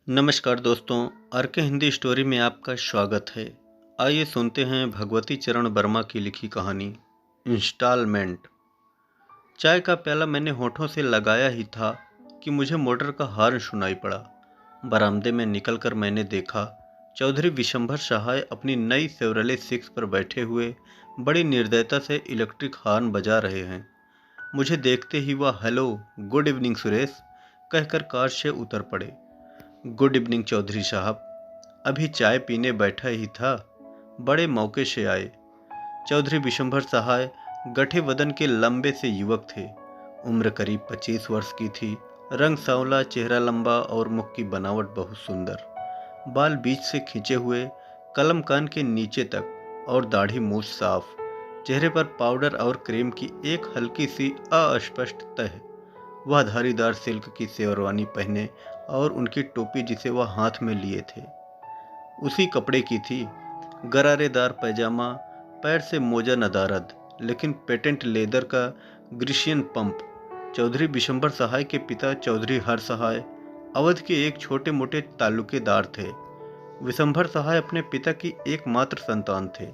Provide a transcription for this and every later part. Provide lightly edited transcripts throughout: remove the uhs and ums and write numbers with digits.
नमस्कार दोस्तों, आर के हिंदी स्टोरी में आपका स्वागत है। आइए सुनते हैं भगवती चरण वर्मा की लिखी कहानी इंस्टॉलमेंट। चाय का प्याला मैंने होठों से लगाया ही था कि मुझे मोटर का हॉर्न सुनाई पड़ा। बरामदे में निकलकर मैंने देखा चौधरी विशंभर सहाय अपनी नई सेवरले 6 पर बैठे हुए बड़ी निर्दयता से इलेक्ट्रिक हॉर्न बजा रहे हैं। मुझे देखते ही वह हेलो गुड इवनिंग सुरेश कहकर कार से उतर पड़े। गुड इवनिंग चौधरी साहब, अभी चाय पीने बैठा ही था, बड़े मौके से आए। चौधरी विशंभर सहाय गठे वदन के लंबे से युवक थे। उम्र करीब 25 वर्ष की थी। रंग सांवला, चेहरा लंबा और मुख की बनावट बहुत सुंदर। बाल बीच से खींचे हुए, कलम कान के नीचे तक और दाढ़ी मूछ साफ। चेहरे पर पाउडर और क्रीम की एक हल्की सी अस्पष्ट तह। वह धारीदार सिल्क की शेरवानी पहने और उनकी टोपी जिसे वह हाथ में लिए थे उसी कपड़े की थी। गरारेदार पैजामा, पैर से मोजा नदारद, लेकिन पेटेंट लेदर का ग्रीशियन पंप। चौधरी विशंभर सहाय के पिता चौधरी हर सहाय अवध के एक छोटे मोटे तालुकेदार थे। विशंभर सहाय अपने पिता की एकमात्र संतान थे,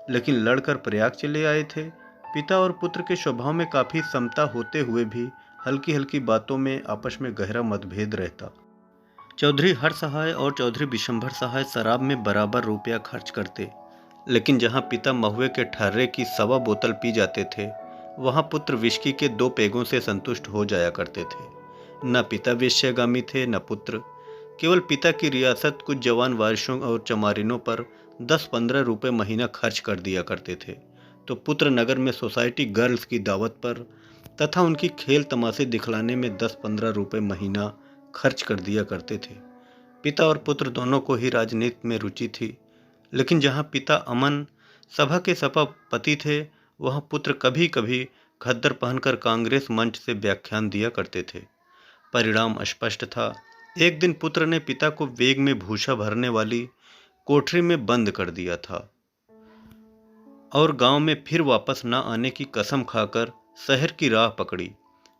लेकिन लड़कर प्रयाग चले आए थे। पिता और पुत्र के स्वभाव में काफ़ी समता होते हुए भी हल्की हल्की बातों में आपस में गहरा मतभेद रहता। चौधरी हर सहाय और चौधरी विशंभर सहाय शराब में बराबर रुपया खर्च करते, लेकिन जहां पिता महुए के ठर्रे की 1.25 बोतल पी जाते थे, वहां पुत्र विस्की के 2 पेगों से संतुष्ट हो जाया करते थे। न पिता वेश्यागामी थे न पुत्र। केवल पिता की रियासत कुछ जवान वारिसों और चमारिनों पर 10-15 रुपये महीना खर्च कर दिया करते थे, तो पुत्र नगर में सोसाइटी गर्ल्स की दावत पर तथा उनकी खेल तमाशे दिखलाने में 10-15 रुपये महीना खर्च कर दिया करते थे। पिता और पुत्र दोनों को ही राजनीति में रुचि थी, लेकिन जहां पिता अमन सभा के सभापति थे, वहां पुत्र कभी कभी खद्दर पहनकर कांग्रेस मंच से व्याख्यान दिया करते थे। परिणाम स्पष्ट था। एक दिन पुत्र ने पिता को वेग में भूसा भरने वाली कोठरी में बंद कर दिया था और गांव में फिर वापस न आने की कसम खाकर शहर की राह पकड़ी।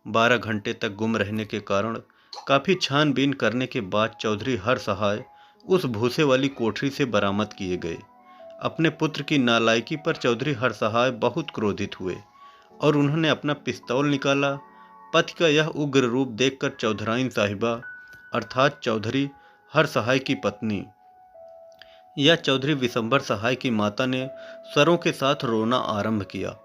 12 घंटे तक गुम रहने के कारण काफ़ी छानबीन करने के बाद चौधरी हर सहाय उस भूसे वाली कोठरी से बरामद किए गए। अपने पुत्र की नालायकी पर चौधरी हर सहाय बहुत क्रोधित हुए और उन्होंने अपना पिस्तौल निकाला। पति का यह उग्र रूप देखकर चौधराइन साहिबा अर्थात चौधरी हर सहाय की पत्नी या चौधरी विशंभर सहाय की माता ने स्वरों के साथ रोना आरंभ किया।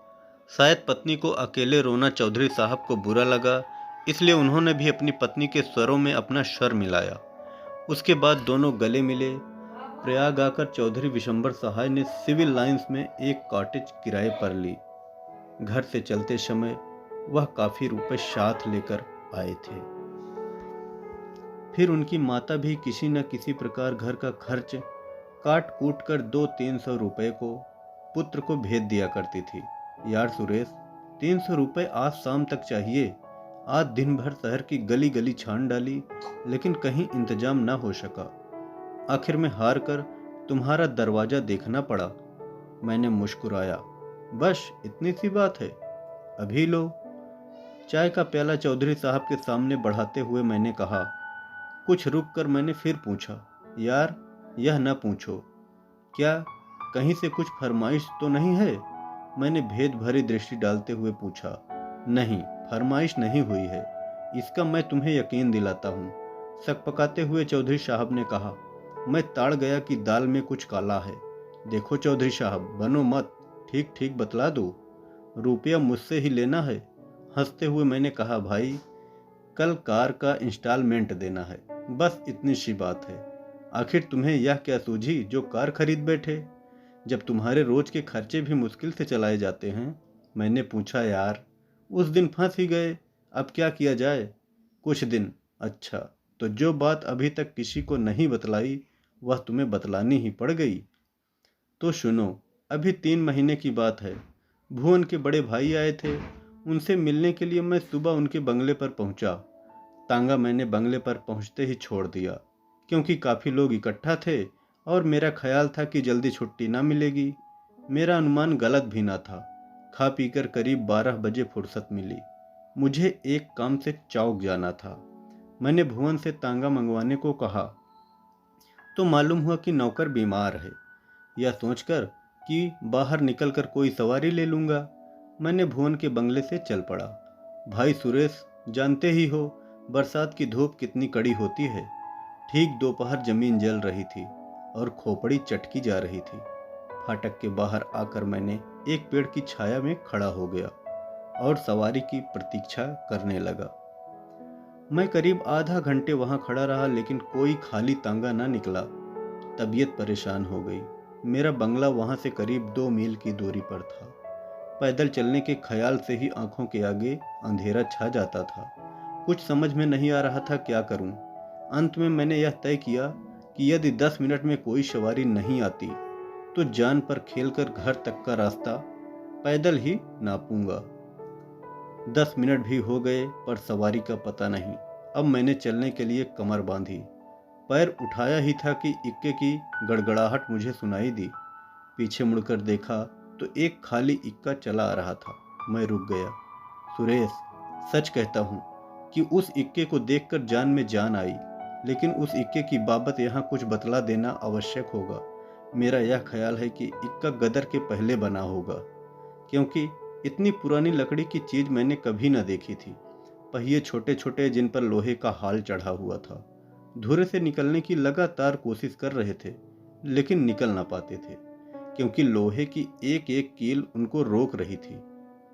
शायद पत्नी को अकेले रोना चौधरी साहब को बुरा लगा, इसलिए उन्होंने भी अपनी पत्नी के स्वरों में अपना स्वर मिलाया। उसके बाद दोनों गले मिले। प्रयाग आकर चौधरी विशंभर सहाय ने सिविल लाइंस में एक कॉटेज किराए पर ली। घर से चलते समय वह काफ़ी रुपए साथ लेकर आए थे। फिर उनकी माता भी किसी न किसी प्रकार घर का खर्च काट कूट कर 200-300 रुपए को पुत्र को भेज दिया करती थी। यार सुरेश, 300 रुपए आज शाम तक चाहिए। आज दिन भर शहर की गली गली छान डाली, लेकिन कहीं इंतजाम ना हो सका। आखिर में हार कर तुम्हारा दरवाजा देखना पड़ा। मैंने मुस्कुराया। बस इतनी सी बात है, अभी लो। चाय का प्याला चौधरी साहब के सामने बढ़ाते हुए मैंने कहा। कुछ रुक कर मैंने फिर पूछा, यार यह न पूछो, क्या कहीं से कुछ फरमाइश तो नहीं है? मैंने भेद भरी दृष्टि डालते हुए पूछा। नहीं, फरमाइश नहीं हुई है, इसका मैं तुम्हें यकीन दिलाता हूँ। सकपकाते हुए चौधरी साहब ने कहा। मैं ताड़ गया कि दाल में कुछ काला है। देखो चौधरी साहब, बनो मत, ठीक ठीक बतला दो। रुपया मुझसे ही लेना है। हंसते हुए मैंने कहा, भाई कल कार का इंस्टॉलमेंट देना है, बस इतनी सी बात है। आखिर तुम्हें यह क्या सूझी जो कार खरीद बैठे, जब तुम्हारे रोज के खर्चे भी मुश्किल से चलाए जाते हैं? मैंने पूछा। यार उस दिन फंस ही गए, अब क्या किया जाए? कुछ दिन। अच्छा, तो जो बात अभी तक किसी को नहीं बतलाई वह तुम्हें बतलानी ही पड़ गई। तो सुनो, अभी 3 महीने की बात है। भुवन के बड़े भाई आए थे, उनसे मिलने के लिए मैं सुबह उनके बंगले पर पहुंचा। तांगा मैंने बंगले पर पहुंचते ही छोड़ दिया, क्योंकि काफ़ी लोग इकट्ठा थे और मेरा ख्याल था कि जल्दी छुट्टी ना मिलेगी। मेरा अनुमान गलत भी ना था। खा पीकर करीब 12 बजे फुर्सत मिली। मुझे एक काम से चौक जाना था। मैंने भुवन से तांगा मंगवाने को कहा। तो मालूम हुआ कि नौकर बीमार है। यह सोचकर कि बाहर निकलकर कोई सवारी ले लूँगा, मैंने भुवन के बंगले से चल पड़ा। भाई सुरेश, जानते ही हो बरसात की धूप कितनी कड़ी होती है। ठीक दोपहर जमीन जल रही थी और खोपड़ी चटकी जा रही थी। फाटक के बाहर आकर मैंने एक पेड़ की छाया में खड़ा हो गया और सवारी की प्रतीक्षा करने लगा। मैं करीब आधा घंटे वहां खड़ा रहा, लेकिन कोई खाली तांगा ना निकला। तबीयत परेशान हो गई। मेरा बंगला वहां से करीब 2 मील की दूरी पर था। पैदल चलने के ख्याल से ही आंखों के आगे अंधेरा छा जाता था। कुछ समझ में नहीं आ रहा था क्या करूं। अंत में मैंने यह तय किया कि यदि 10 मिनट में कोई सवारी नहीं आती तो जान पर खेलकर घर तक का रास्ता पैदल ही नापूंगा। 10 मिनट भी हो गए पर सवारी का पता नहीं। अब मैंने चलने के लिए कमर बांधी। पैर उठाया ही था कि इक्के की गड़गड़ाहट मुझे सुनाई दी। पीछे मुड़कर देखा तो एक खाली इक्का चला आ रहा था। मैं रुक गया। सुरेश, सच कहता हूँ कि उस इक्के को देखकर जान में जान आई, लेकिन उस इक्के की बाबत यहाँ कुछ बतला देना आवश्यक होगा। मेरा यह ख्याल है कि इक्का गदर के पहले बना होगा, क्योंकि इतनी पुरानी लकड़ी की चीज मैंने कभी न देखी थी। पहिए छोटे छोटे जिन पर लोहे का हाल चढ़ा हुआ था। धुरे से निकलने की लगातार कोशिश कर रहे थे, लेकिन निकल ना पाते थे, क्योंकि लोहे की एक एक कील उनको रोक रही थी।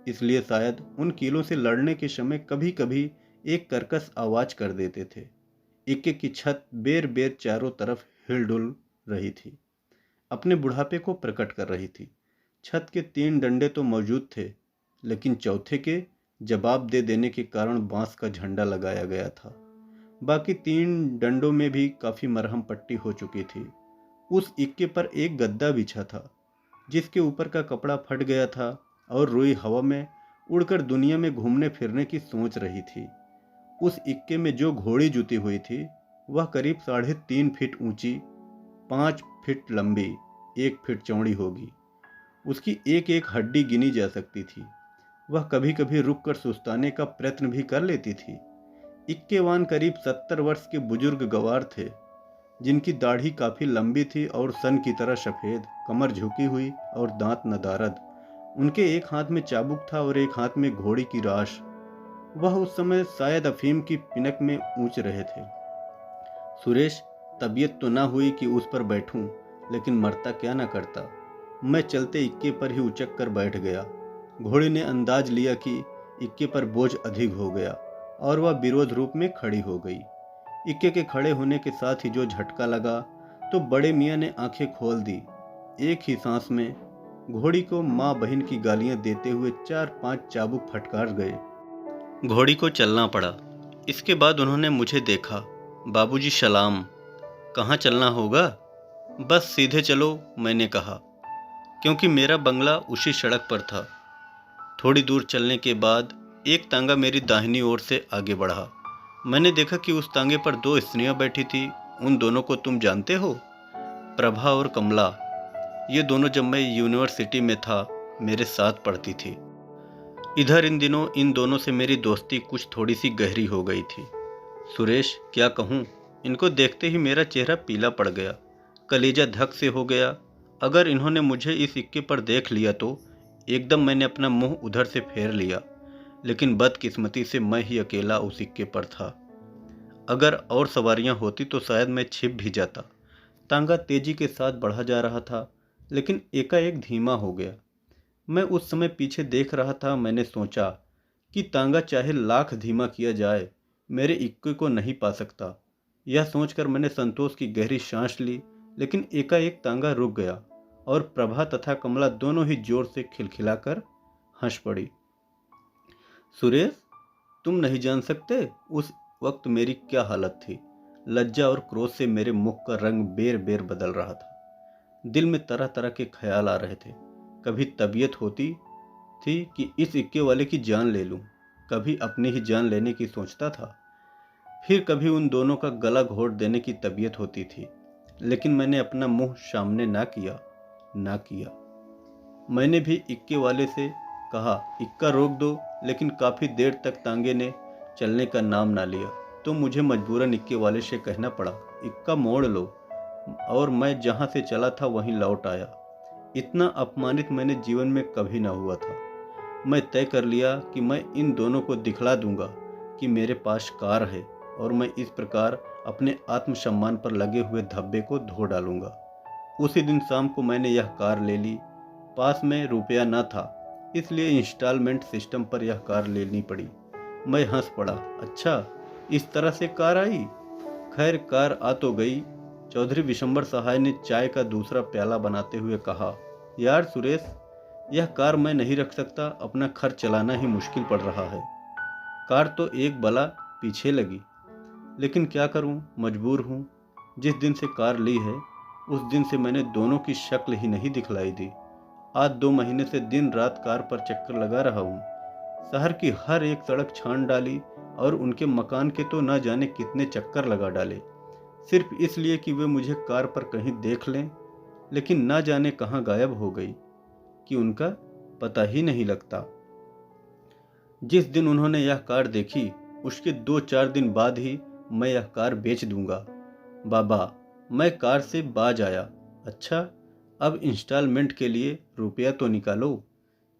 इसलिए शायद उन कीलों से लड़ने के समय कभी कभी एक कर्कश आवाज कर देते थे। इक्के की छत बेर बेर चारों तरफ हिलडुल रही थी, अपने बुढ़ापे को प्रकट कर रही थी। छत के 3 डंडे तो मौजूद थे, लेकिन चौथे के जवाब दे देने के कारण बांस का झंडा लगाया गया था। बाकी 3 डंडों में भी काफी मरहम पट्टी हो चुकी थी। उस इक्के पर एक गद्दा बिछा था, जिसके ऊपर का कपड़ा फट गया था और रुई हवा में उड़कर दुनिया में घूमने फिरने की सोच रही थी। उस इक्के में जो घोड़ी जुती हुई थी, वह करीब 3.5 फीट ऊंची, 5 फीट लंबी, 1 फीट चौड़ी होगी। उसकी एक एक हड्डी गिनी जा सकती थी। वह कभी कभी रुककर सुस्ताने का प्रयत्न भी कर लेती थी। इक्केवान करीब 70 वर्ष के बुजुर्ग गवार थे, जिनकी दाढ़ी काफी लंबी थी और सन की तरह सफेद, कमर झुकी हुई और दांत नदारद। उनके एक हाथ में चाबुक था और एक हाथ में घोड़ी की राश। वह उस समय शायद अफीम की पिनक में ऊंच रहे थे। सुरेश, तबीयत तो ना हुई कि उस पर बैठूं, लेकिन मरता क्या ना करता। मैं चलते इक्के पर ही उचक कर बैठ गया। घोड़ी ने अंदाज लिया कि इक्के पर बोझ अधिक हो गया और वह विरोध रूप में खड़ी हो गई। इक्के के खड़े होने के साथ ही जो झटका लगा तो बड़े मियाँ ने आंखें खोल दी। एक ही सांस में घोड़ी को माँ बहन की गालियां देते हुए 4-5 चाबुक फटकार गए। घोड़ी को चलना पड़ा। इसके बाद उन्होंने मुझे देखा। बाबूजी सलाम। कहाँ चलना होगा? बस सीधे चलो, मैंने कहा, क्योंकि मेरा बंगला उसी सड़क पर था। थोड़ी दूर चलने के बाद एक तांगा मेरी दाहिनी ओर से आगे बढ़ा। मैंने देखा कि उस तांगे पर 2 स्त्रियां बैठी थी। उन दोनों को तुम जानते हो? प्रभा और कमला। ये दोनों जब मैं यूनिवर्सिटी में था मेरे साथ पढ़ती थी। इधर इन दिनों इन दोनों से मेरी दोस्ती कुछ थोड़ी सी गहरी हो गई थी। सुरेश, क्या कहूँ, इनको देखते ही मेरा चेहरा पीला पड़ गया, कलेजा धक से हो गया। अगर इन्होंने मुझे इस इक्के पर देख लिया तो एकदम मैंने अपना मुंह उधर से फेर लिया, लेकिन बदकिस्मती से मैं ही अकेला उस इक्के पर था। अगर और सवारियां होती तो शायद मैं छिप भी जाता। तांगा तेजी के साथ बढ़ा जा रहा था, लेकिन एकाएक धीमा हो गया। मैं उस समय पीछे देख रहा था। मैंने सोचा कि तांगा चाहे लाख धीमा किया जाए, मेरे इक्के को नहीं पा सकता। यह सोचकर मैंने संतोष की गहरी सांस ली, लेकिन एकाएक तांगा रुक गया और प्रभा तथा कमला दोनों ही जोर से खिलखिलाकर हंस पड़ी। सुरेश, तुम नहीं जान सकते उस वक्त मेरी क्या हालत थी। लज्जा और क्रोध से मेरे मुख का रंग बेर बेर बदल रहा था। दिल में तरह तरह के ख्याल आ रहे थे। कभी तबीयत होती थी कि इस इक्के वाले की जान ले लूं, कभी अपनी ही जान लेने की सोचता था। फिर कभी उन दोनों का गला घोट देने की तबीयत होती थी, लेकिन मैंने अपना मुंह सामने ना किया। मैंने भी इक्के वाले से कहा, इक्का रोक दो, लेकिन काफ़ी देर तक तांगे ने चलने का नाम ना लिया, तो मुझे मजबूरन इक्के वाले से कहना पड़ा, इक्का मोड़ लो। और मैं जहाँ से चला था वहीं लौट आया। इतना अपमानित मैंने जीवन में कभी ना हुआ था। मैं तय कर लिया कि मैं इन दोनों को दिखला दूंगा कि मेरे पास कार है और मैं इस प्रकार अपने आत्मसम्मान पर लगे हुए धब्बे को धो डालूंगा। उसी दिन शाम को मैंने यह कार ले ली। पास में रुपया न था, इसलिए इंस्टॉलमेंट सिस्टम पर यह कार लेनी पड़ी। मैं हंस पड़ा। अच्छा, इस तरह से कार आई। खैर, कार आ तो गई। चौधरी विशंबर सहाय ने चाय का दूसरा प्याला बनाते हुए कहा, यार सुरेश, यह कार मैं नहीं रख सकता, अपना खर्च चलाना ही मुश्किल पड़ रहा है। कार तो एक बला पीछे लगी, लेकिन क्या करूं, मजबूर हूं। जिस दिन से कार ली है उस दिन से मैंने दोनों की शक्ल ही नहीं दिखलाई दी। आज 2 महीने से दिन रात कार पर चक्कर लगा रहा हूँ। शहर की हर एक सड़क छान डाली और उनके मकान के तो न जाने कितने चक्कर लगा डाले, सिर्फ इसलिए कि वे मुझे कार पर कहीं देख लें। लेकिन न जाने कहाँ गायब हो गई कि उनका पता ही नहीं लगता। जिस दिन उन्होंने यह कार देखी उसके 2-4 दिन बाद ही मैं यह कार बेच दूंगा। बाबा, मैं कार से बाज आया। अच्छा, अब इंस्टॉलमेंट के लिए रुपया तो निकालो।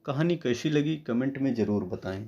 कहानी कैसी लगी कमेंट में ज़रूर बताएं।